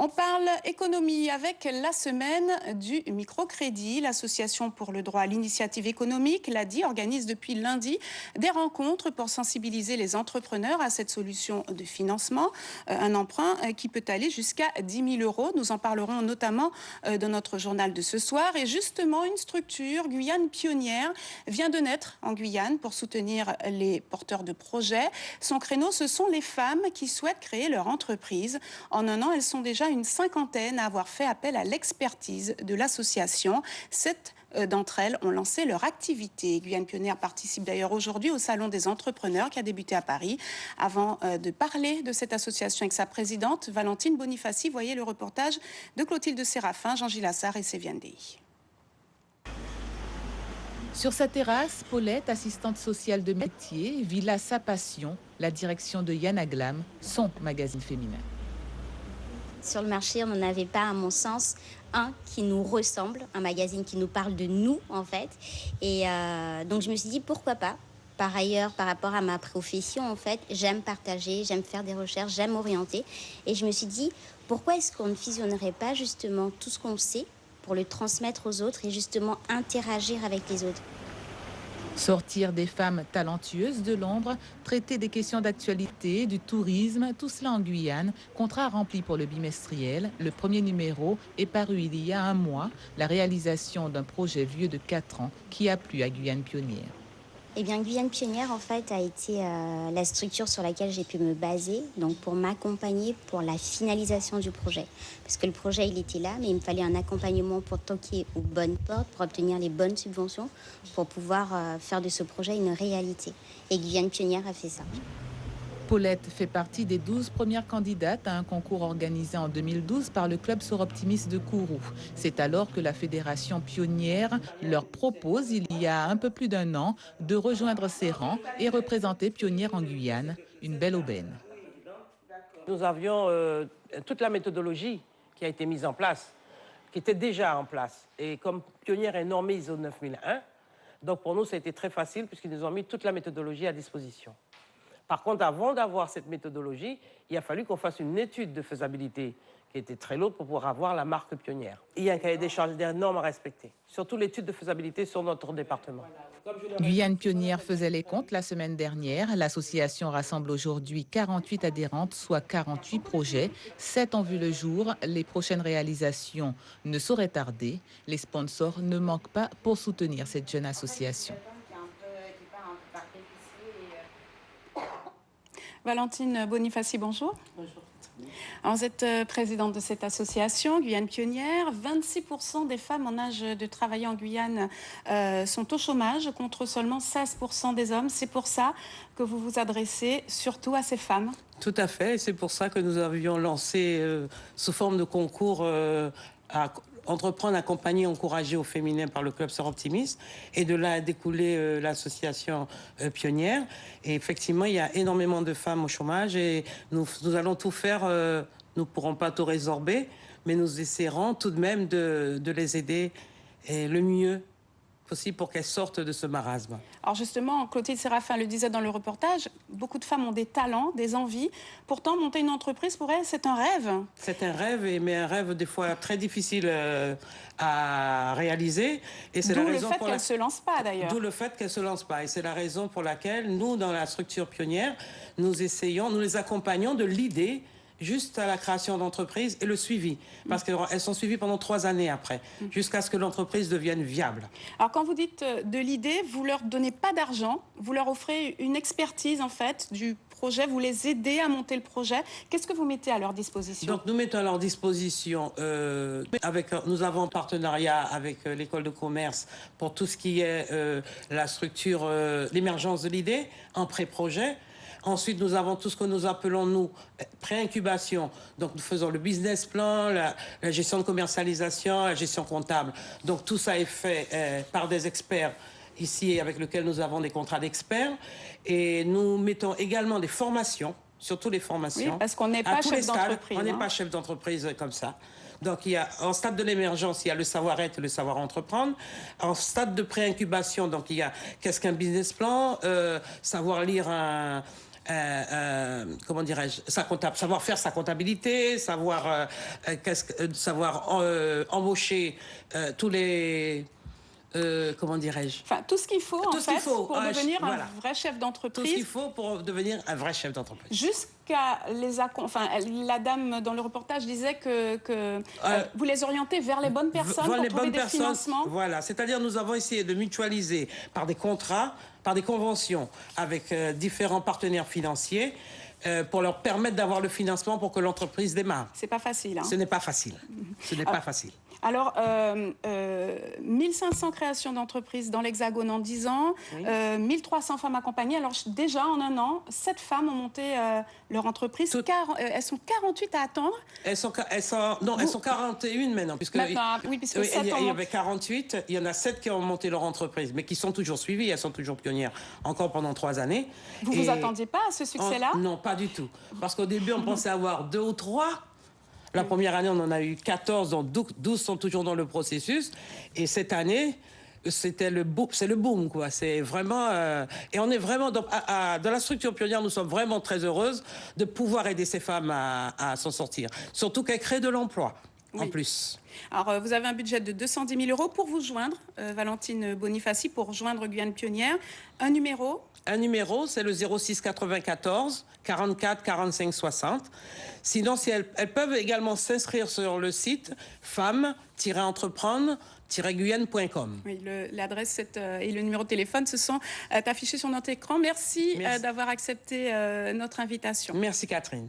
On parle économie avec la semaine du microcrédit. L'Association pour le droit à l'initiative économique, l'ADI, organise depuis lundi des rencontres pour sensibiliser les entrepreneurs à cette solution de financement. Un emprunt qui peut aller jusqu'à 10 000 €. Nous en parlerons notamment dans notre journal de ce soir. Et justement, une structure, Guyane Pionnière, vient de naître en Guyane pour soutenir les porteurs de projets. Son créneau, ce sont les femmes qui souhaitent créer leur entreprise. En un an, elles sont déjà une cinquantaine à avoir fait appel à l'expertise de l'association. 7 d'entre elles ont lancé leur activité. Guyane Pionnière participe d'ailleurs aujourd'hui au Salon des entrepreneurs qui a débuté à Paris. Avant de parler de cette association avec sa présidente, Valentine Bonifaci, voyez le reportage de Clotilde Séraphin, Jean-Gilles Assard et Séviane Dei. Sur sa terrasse, Paulette, assistante sociale de métier, vit là sa passion, la direction de Yana Glam, son magazine féminin. Sur le marché, on n'en avait pas, à mon sens, un qui nous ressemble, un magazine qui nous parle de nous, en fait. Et donc, je me suis dit, pourquoi pas ? Par ailleurs, par rapport à ma profession, en fait, j'aime partager, j'aime faire des recherches, j'aime orienter. Et je me suis dit, pourquoi est-ce qu'on ne fusionnerait pas, justement, tout ce qu'on sait pour le transmettre aux autres et, justement, interagir avec les autres ? Sortir des femmes talentueuses de l'ombre, traiter des questions d'actualité, du tourisme, tout cela en Guyane. Contrat rempli pour le bimestriel. Le premier numéro est paru il y a un mois, la réalisation d'un projet vieux de 4 ans qui a plu à Guyane Pionnière. Eh bien, Guyane Pionnière, en fait, a été la structure sur laquelle j'ai pu me baser, donc pour m'accompagner pour la finalisation du projet. Parce que le projet, il était là, mais il me fallait un accompagnement pour toquer aux bonnes portes, pour obtenir les bonnes subventions, pour pouvoir faire de ce projet une réalité. Et Guyane Pionnière a fait ça. Paulette fait partie des 12 premières candidates à un concours organisé en 2012 par le Club Soroptimis de Kourou. C'est alors que la Fédération Pionnière leur propose, il y a un peu plus d'un an, de rejoindre ses rangs et représenter Pionnière en Guyane, une belle aubaine. Nous avions toute la méthodologie qui a été mise en place, qui était déjà en place. Et comme Pionnière est normée ISO 9001, donc pour nous, ça a été très facile puisqu'ils nous ont mis toute la méthodologie à disposition. Par contre, avant d'avoir cette méthodologie, il a fallu qu'on fasse une étude de faisabilité qui était très lourde pour pouvoir avoir la marque Pionnière. Il y a un cahier des charges, des normes à respecter, surtout l'étude de faisabilité sur notre département. Guyane Pionnière faisait les comptes la semaine dernière. L'association rassemble aujourd'hui 48 adhérentes, soit 48 projets. 7 ont vu le jour. Les prochaines réalisations ne sauraient tarder. Les sponsors ne manquent pas pour soutenir cette jeune association. Valentine Bonifaci, bonjour. Bonjour. Alors, vous êtes présidente de cette association, Guyane Pionnière. 26% des femmes en âge de travailler en Guyane sont au chômage, contre seulement 16% des hommes. C'est pour ça que vous vous adressez surtout à ces femmes. Tout à fait, et c'est pour ça que nous avions lancé sous forme de concours à entreprendre, accompagner, encourager au féminin par le Club Soroptimis. Et de là a découlé l'association Pionnière. Et effectivement, il y a énormément de femmes au chômage et nous allons tout faire. Nous ne pourrons pas tout résorber, mais nous essaierons tout de même de les aider et le mieux possible pour qu'elles sortent de ce marasme. Alors justement, Clotilde Séraphin le disait dans le reportage, beaucoup de femmes ont des talents, des envies. Pourtant, monter une entreprise, pour elles, c'est un rêve. C'est un rêve, mais un rêve des fois très difficile à réaliser. Et c'est D'où la le raison fait pour qu'elle ne se lance pas, d'ailleurs. D'où le fait qu'elle ne se lance pas. Et c'est la raison pour laquelle nous, dans la structure Pionnière, nous les accompagnons de l'idée juste à la création d'entreprise et le suivi. Parce qu'elles sont suivies pendant 3 années après, jusqu'à ce que l'entreprise devienne viable. Alors quand vous dites de l'idée, vous ne leur donnez pas d'argent, vous leur offrez une expertise en fait du projet, vous les aidez à monter le projet. Qu'est-ce que vous mettez à leur disposition? Donc nous mettons à leur disposition, nous avons un partenariat avec l'école de commerce pour tout ce qui est la structure, l'émergence de l'idée en pré-projet. Ensuite, nous avons tout ce que nous appelons, nous, pré-incubation. Donc, nous faisons le business plan, la gestion de commercialisation, la gestion comptable. Donc, tout ça est fait par des experts ici avec lesquels nous avons des contrats d'experts. Et nous mettons également des formations, surtout les formations. Oui, parce qu'on n'est pas chef d'entreprise. On n'est pas chef d'entreprise comme ça. Donc, il y a, en stade de l'émergence, il y a le savoir-être et le savoir-entreprendre. En stade de pré-incubation, donc, il y a qu'est-ce qu'un business plan, savoir lire comment dirais-je, savoir faire sa comptabilité, savoir, embaucher tous les... comment dirais-je? Enfin, tout ce qu'il faut, en fait, pour devenir un vrai chef d'entreprise. Tout ce qu'il faut pour devenir un vrai chef d'entreprise. Jusqu'à enfin, la dame dans le reportage disait que vous les orientez vers les bonnes personnes pour trouver des financements. Voilà, c'est-à-dire nous avons essayé de mutualiser par des contrats, par des conventions avec différents partenaires financiers pour leur permettre d'avoir le financement pour que l'entreprise démarre. C'est pas facile. Hein. Ce n'est pas facile. Ce n'est pas facile. Alors, 1500 créations d'entreprises dans l'Hexagone en 10 ans, oui. 1300 femmes accompagnées. Alors, déjà, en un an, 7 femmes ont monté leur entreprise. Elles sont 48 à attendre. Elles sont 41 maintenant. Puisque il y avait 48, il y en a 7 qui ont monté leur entreprise, mais qui sont toujours suivies. Elles sont toujours pionnières, encore pendant 3 années. Vous ne vous attendiez pas à ce succès-là? Non, pas du tout. Parce qu'au début, on pensait avoir 2 ou 3. La première année, on en a eu 14, donc 12 sont toujours dans le processus. Et cette année, c'est le boom, quoi. C'est vraiment... et on est vraiment... dans la structure pionnière, nous sommes vraiment très heureuses de pouvoir aider ces femmes à s'en sortir. Surtout qu'elles créent de l'emploi, en plus. Alors, vous avez un budget de 210 000 € pour vous joindre, Valentine Bonifaci, pour rejoindre Guyane Pionnière. Un numéro? Un numéro, c'est le 06 94 44 45 60. Sinon, elles peuvent également s'inscrire sur le site femmes-entreprendre-guyane.com. Oui, l'adresse et le numéro de téléphone se sont affichés sur notre écran. Merci. D'avoir accepté notre invitation. Merci, Catherine.